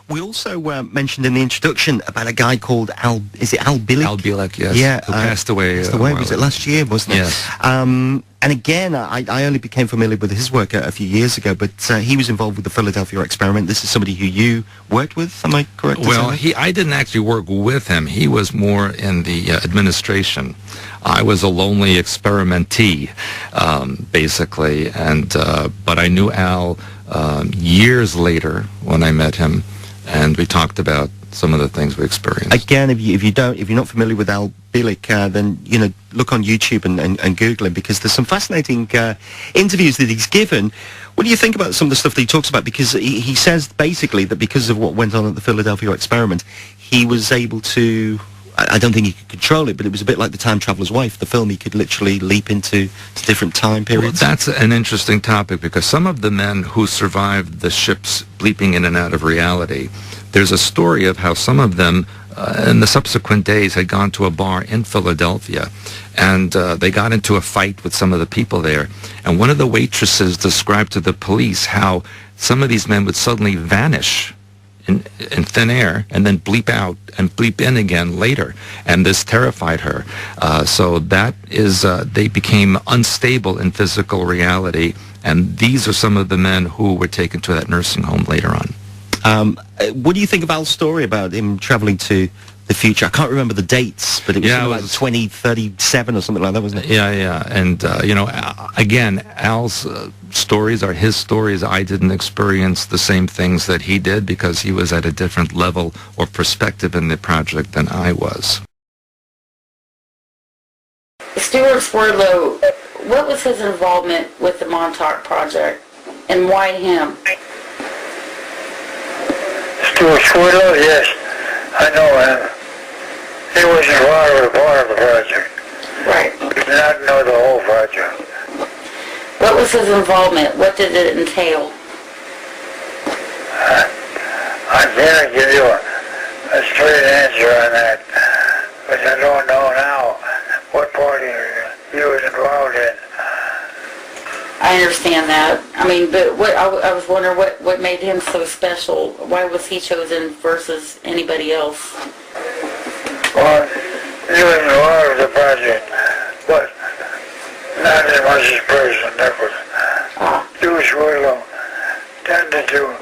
We also mentioned in the introduction about a guy called Al. Is it Al Bielek? Al Bielek, yes. Yeah, who passed away. Was it last year? Wasn't it? Yes. And again, I only became familiar with his work a few years ago, but he was involved with the Philadelphia experiment. This is somebody who you worked with. Am I correct? Well, I didn't actually work with him. He was more in the administration. I was a lonely experimentee, basically, and but I knew Al years later when I met him, and we talked about some of the things we experienced. Again, if you're not familiar with Al Bielek, then look on YouTube and Google him, because there's some fascinating interviews that he's given. What do you think about some of the stuff that he talks about? Because he says basically that because of what went on at the Philadelphia experiment, he was able to. I don't think he could control it, but it was a bit like The Time Traveler's Wife, the film. He could literally leap into different time periods. Well, that's an interesting topic, because some of the men who survived the ships bleeping in and out of reality, there's a story of how some of them in the subsequent days had gone to a bar in Philadelphia, and they got into a fight with some of the people there. And one of the waitresses described to the police how some of these men would suddenly vanish in thin air and then bleep out and bleep in again later, and this terrified her. So that is, they became unstable in physical reality, and these are some of the men who were taken to that nursing home later on. What do you think of Al's story about him traveling to the future? I can't remember the dates, but it was something like 2037 or something like that, wasn't it? Yeah. And, again, Al's stories are his stories. I didn't experience the same things that he did because he was at a different level or perspective in the project than I was. Stewart Swerdlow, what was his involvement with the Montauk project, and why him? Stewart Swerdlow, yes, I know him. He was involved with part of the project. Right. He did not know the whole project. What was his involvement? What did it entail? I can't give you a straight answer on that, because I don't know now what part he was involved in. I understand that. I mean, but what I was wondering what made him so special. Why was he chosen versus anybody else? Well, he was involved with the project, but not as much as person. That was Stewart Swerdlow tended to